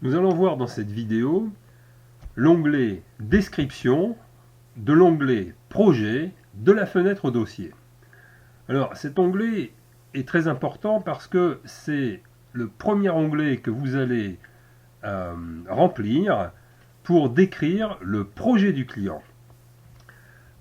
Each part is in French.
Nous allons voir dans cette vidéo l'onglet Description de l'onglet Projet de la fenêtre Dossier. Alors cet onglet est très important parce que c'est le premier onglet que vous allez remplir pour décrire le projet du client.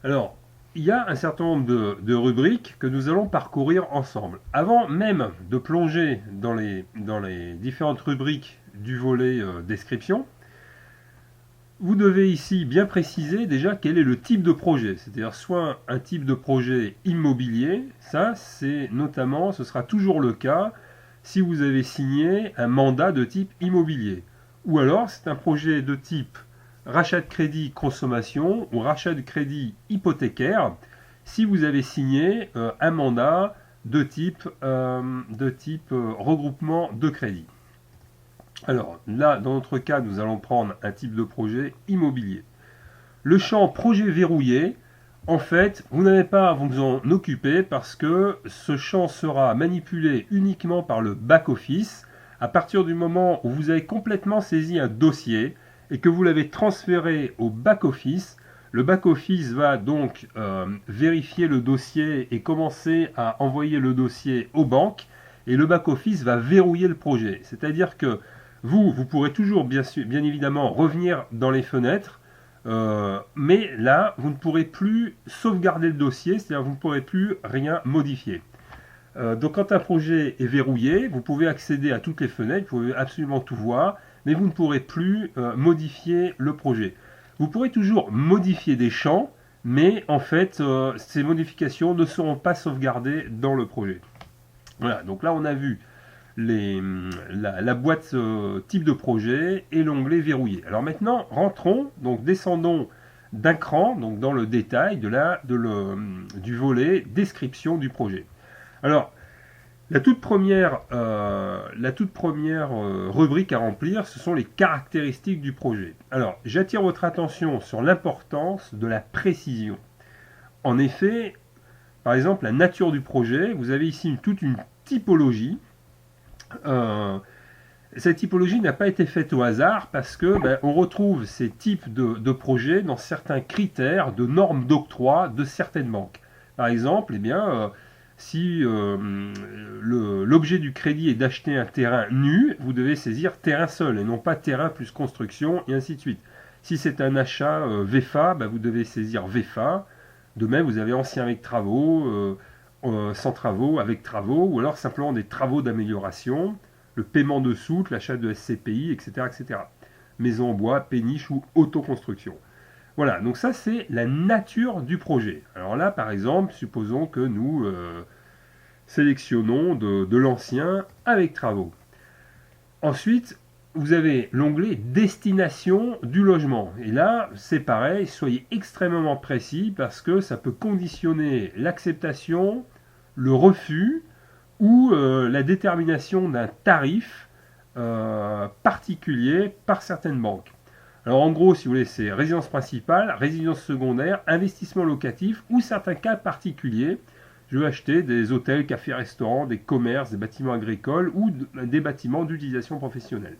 Alors, il y a un certain nombre de rubriques que nous allons parcourir ensemble. Avant même de plonger dans les différentes rubriques du volet description, vous devez ici bien préciser déjà quel est le type de projet. C'est-à-dire soit un type de projet immobilier, ça c'est notamment, ce sera toujours le cas si vous avez signé un mandat de type immobilier. Ou alors c'est un projet de type rachat de crédit consommation ou rachat de crédit hypothécaire si vous avez signé un mandat de type regroupement de crédit. Alors là, dans notre cas, nous allons prendre un type de projet immobilier. Le champ projet verrouillé, en fait, vous n'avez pas à vous en occuper parce que ce champ sera manipulé uniquement par le back-office à partir du moment où vous avez complètement saisi un dossier et que vous l'avez transféré au back-office. Le back-office va donc vérifier le dossier et commencer à envoyer le dossier aux banques et le back-office va verrouiller le projet. C'est-à-dire que vous pourrez toujours bien évidemment revenir dans les fenêtres, mais là, vous ne pourrez plus sauvegarder le dossier, c'est-à-dire vous ne pourrez plus rien modifier. Donc quand un projet est verrouillé, vous pouvez accéder à toutes les fenêtres, vous pouvez absolument tout voir, mais vous ne pourrez plus modifier le projet. Vous pourrez toujours modifier des champs, mais en fait, ces modifications ne seront pas sauvegardées dans le projet. Voilà, donc là on a vu la boîte type de projet et l'onglet verrouillé. Alors maintenant, rentrons, donc descendons d'un cran, donc dans le détail du volet description du projet. Alors, la toute première rubrique à remplir, ce sont les caractéristiques du projet. Alors, j'attire votre attention sur l'importance de la précision. En effet, par exemple, la nature du projet, vous avez ici toute une typologie. Cette typologie n'a pas été faite au hasard parce que on retrouve ces types de projets dans certains critères de normes d'octroi de certaines banques. Par exemple, si l'objet du crédit est d'acheter un terrain nu, vous devez saisir terrain seul et non pas terrain plus construction et ainsi de suite. Si c'est un achat VFA, vous devez saisir VFA. De même, vous avez ancien avec travaux, sans travaux, avec travaux, ou alors simplement des travaux d'amélioration, le paiement de soute, l'achat de SCPI, etc., etc. Maison en bois, péniche ou autoconstruction. Voilà, donc ça c'est la nature du projet. Alors là, par exemple, supposons que nous sélectionnons de l'ancien avec travaux. Ensuite, vous avez l'onglet destination du logement. Et là, c'est pareil, soyez extrêmement précis parce que ça peut conditionner l'acceptation, le refus ou la détermination d'un tarif particulier par certaines banques. Alors en gros, si vous voulez, c'est résidence principale, résidence secondaire, investissement locatif ou certains cas particuliers. Je veux acheter des hôtels, cafés, restaurants, des commerces, des bâtiments agricoles ou des bâtiments d'utilisation professionnelle.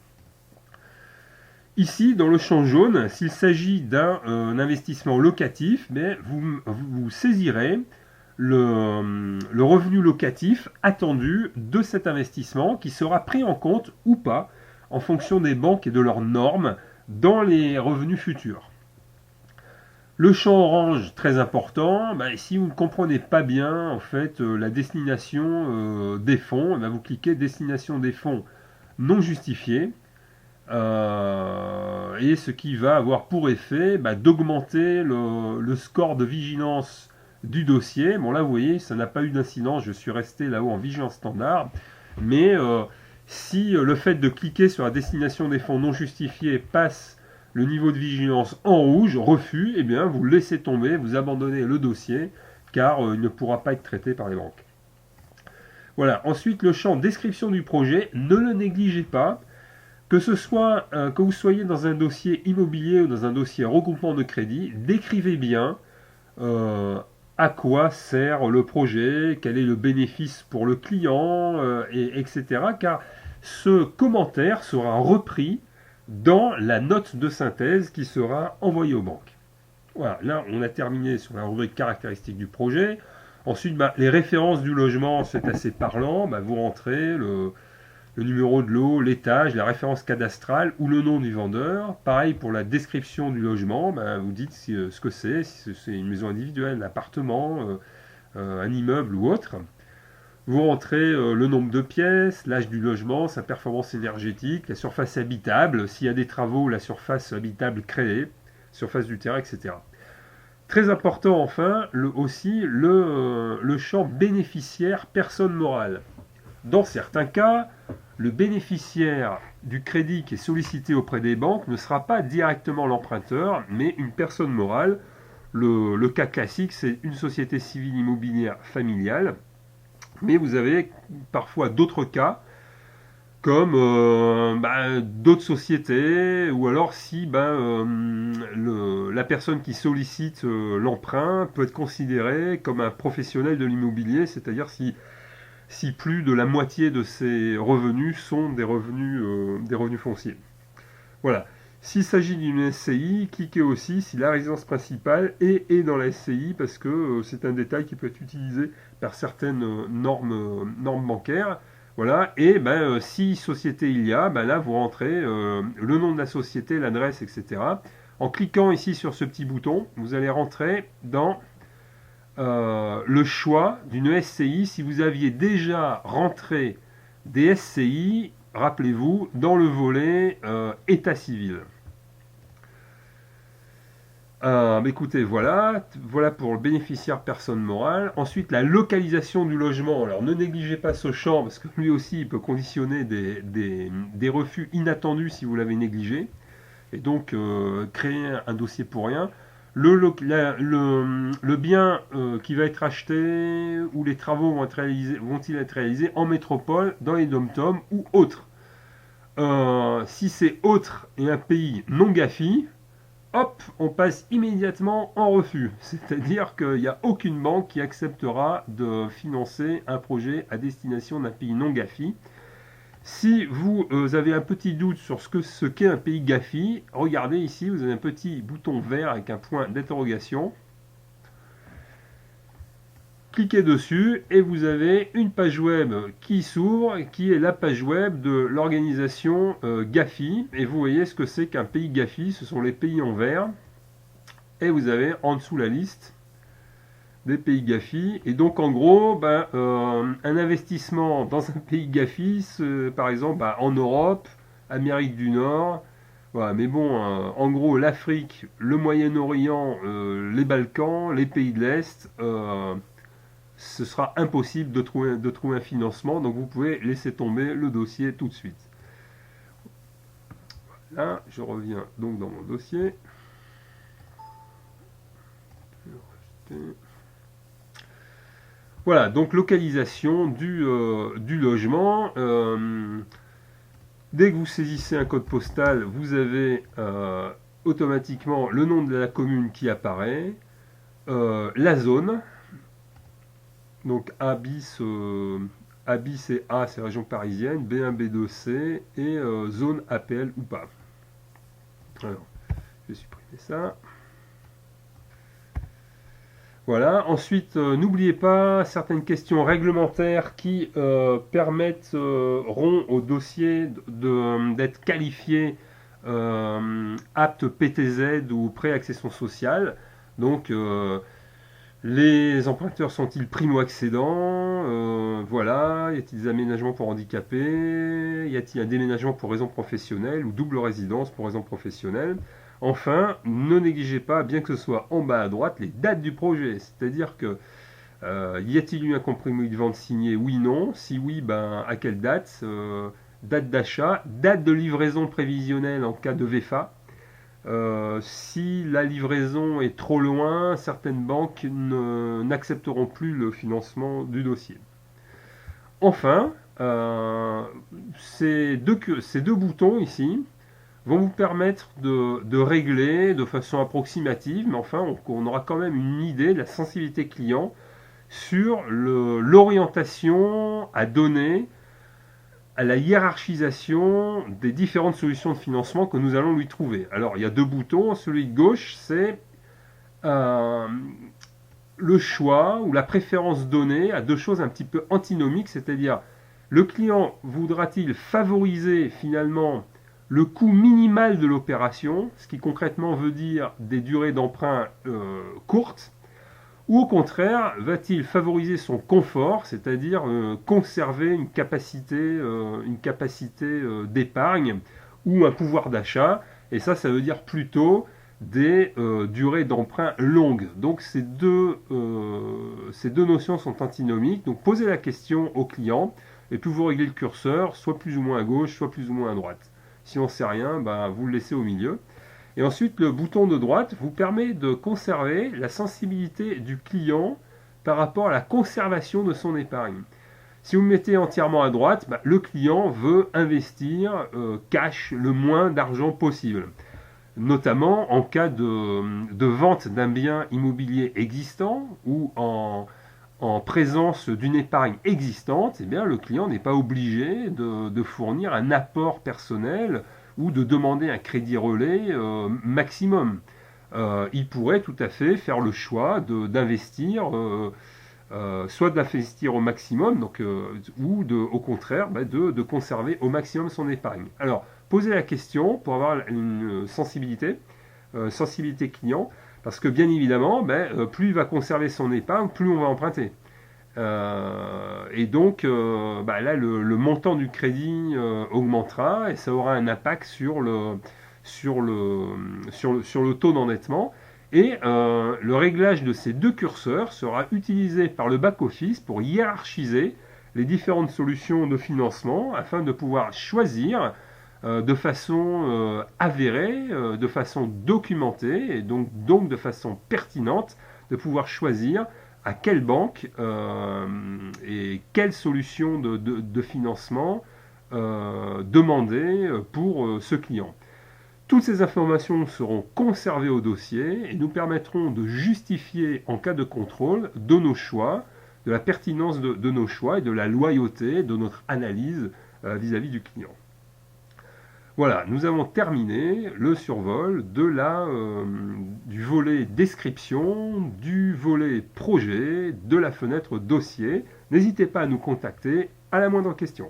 Ici, dans le champ jaune, s'il s'agit d'un investissement locatif, vous saisirez le revenu locatif attendu de cet investissement qui sera pris en compte ou pas en fonction des banques et de leurs normes dans les revenus futurs. Le champ orange, très important, si vous ne comprenez pas bien en fait la destination des fonds, vous cliquez destination des fonds non justifiée. Et ce qui va avoir pour effet d'augmenter le score de vigilance du dossier. Bon là vous voyez, ça n'a pas eu d'incidence, je suis resté là-haut en vigilance standard, mais si le fait de cliquer sur la destination des fonds non justifiés passe le niveau de vigilance en rouge, refus, vous laissez tomber, vous abandonnez le dossier, car il ne pourra pas être traité par les banques. Voilà, ensuite le champ description du projet, ne le négligez pas. Que vous soyez dans un dossier immobilier ou dans un dossier regroupement de crédit, décrivez bien à quoi sert le projet, quel est le bénéfice pour le client, etc. Car ce commentaire sera repris dans la note de synthèse qui sera envoyée aux banques. Voilà, là on a terminé sur la rubrique caractéristiques du projet. Ensuite, les références du logement, c'est assez parlant. Vous rentrez le numéro de lot, l'étage, la référence cadastrale ou le nom du vendeur. Pareil pour la description du logement, vous dites ce que c'est, si c'est une maison individuelle, un appartement, un immeuble ou autre. Vous rentrez le nombre de pièces, l'âge du logement, sa performance énergétique, la surface habitable, s'il y a des travaux, la surface habitable créée, surface du terrain, etc. Très important enfin, aussi le champ bénéficiaire personne morale. Dans certains cas, le bénéficiaire du crédit qui est sollicité auprès des banques ne sera pas directement l'emprunteur, mais une personne morale. Le cas classique, c'est une société civile immobilière familiale. Mais vous avez parfois d'autres cas, comme d'autres sociétés, ou alors si la personne qui sollicite l'emprunt peut être considérée comme un professionnel de l'immobilier, c'est-à-dire si plus de la moitié de ses revenus sont des revenus fonciers. Voilà. S'il s'agit d'une SCI, cliquez aussi si la résidence principale est dans la SCI, parce que c'est un détail qui peut être utilisé par certaines normes bancaires. Voilà. Et si société il y a, là vous rentrez le nom de la société, l'adresse, etc. En cliquant ici sur ce petit bouton, vous allez rentrer dans le choix d'une SCI. Si vous aviez déjà rentré des SCI, rappelez-vous, dans le volet état civil. Écoutez, voilà pour le bénéficiaire personne morale. Ensuite, la localisation du logement. Alors, ne négligez pas ce champ, parce que lui aussi, il peut conditionner des refus inattendus si vous l'avez négligé. Et donc, créer un dossier pour rien. Le bien qui va être acheté, ou les travaux vont-ils être réalisés en métropole, dans les dom-toms ou autres. Si c'est autre et un pays non GAFI, hop, on passe immédiatement en refus. C'est-à-dire qu'il n'y a aucune banque qui acceptera de financer un projet à destination d'un pays non GAFI. Si vous avez un petit doute sur ce qu'est un pays GAFI, regardez ici, vous avez un petit bouton vert avec un point d'interrogation. Cliquez dessus et vous avez une page web qui s'ouvre, qui est la page web de l'organisation GAFI. Et vous voyez ce que c'est qu'un pays GAFI, ce sont les pays en vert. Et vous avez en dessous la liste des pays GAFI. Et donc en gros, un investissement dans un pays GAFI, par exemple en Europe, Amérique du Nord, voilà. Mais bon, en gros l'Afrique, le Moyen-Orient, les Balkans, les pays de l'Est, ce sera impossible de trouver un financement, donc vous pouvez laisser tomber le dossier tout de suite. Là, je reviens donc dans mon dossier. Voilà, donc localisation du logement. Dès que vous saisissez un code postal, vous avez automatiquement le nom de la commune qui apparaît, la zone. Donc A bis c'est A, c'est région parisienne, B1, B2, C, et zone APL ou pas. Alors, je vais supprimer ça. Voilà. Ensuite, n'oubliez pas certaines questions réglementaires qui permettront au dossier d'être qualifié apte PTZ ou pré-accession sociale. Donc, les emprunteurs sont-ils primo-accédants? Voilà. Y a-t-il des aménagements pour handicapés? Y a-t-il un déménagement pour raison professionnelle ou double résidence pour raison professionnelle? Enfin, ne négligez pas, bien que ce soit en bas à droite, les dates du projet. C'est-à-dire que y a-t-il eu un compromis de vente signé? Oui, non. Si oui, à quelle date? Date d'achat, date de livraison prévisionnelle en cas de VFA. Si la livraison est trop loin, certaines banques n'accepteront plus le financement du dossier. Enfin, ces deux boutons ici vont vous permettre de régler de façon approximative, mais enfin on aura quand même une idée de la sensibilité client sur l'orientation à donner à la hiérarchisation des différentes solutions de financement que nous allons lui trouver. Alors, il y a deux boutons. Celui de gauche, c'est le choix ou la préférence donnée à deux choses un petit peu antinomiques, c'est-à-dire le client voudra-t-il favoriser finalement le coût minimal de l'opération, ce qui concrètement veut dire des durées d'emprunt courtes, ou au contraire, va-t-il favoriser son confort, c'est-à-dire conserver une capacité d'épargne ou un pouvoir d'achat, et ça veut dire plutôt des durées d'emprunt longues. Donc ces deux notions sont antinomiques. Donc posez la question au client, et puis vous réglez le curseur, soit plus ou moins à gauche, soit plus ou moins à droite. Si on ne sait rien, vous le laissez au milieu. Et ensuite, le bouton de droite vous permet de conserver la sensibilité du client par rapport à la conservation de son épargne. Si vous mettez entièrement à droite, le client veut investir cash le moins d'argent possible. Notamment en cas de vente d'un bien immobilier existant ou en présence d'une épargne existante, eh bien, le client n'est pas obligé de fournir un apport personnel ou de demander un crédit relais maximum. Il pourrait tout à fait faire le choix d'investir, soit d'investir au maximum, ou au contraire de conserver au maximum son épargne. Alors, posez la question pour avoir une sensibilité client, parce que bien évidemment, plus il va conserver son épargne, plus on va emprunter. Et donc, là, le montant du crédit augmentera et ça aura un impact sur le taux d'endettement. Et le réglage de ces deux curseurs sera utilisé par le back-office pour hiérarchiser les différentes solutions de financement afin de pouvoir choisir de façon avérée, de façon documentée et donc de façon pertinente de pouvoir choisir à quelle banque et quelle solution de financement demander pour ce client. Toutes ces informations seront conservées au dossier et nous permettront de justifier en cas de contrôle de nos choix, de la pertinence de nos choix et de la loyauté de notre analyse vis-à-vis du client. Voilà, nous avons terminé le survol du volet description, du volet projet, de la fenêtre dossier. N'hésitez pas à nous contacter à la moindre question.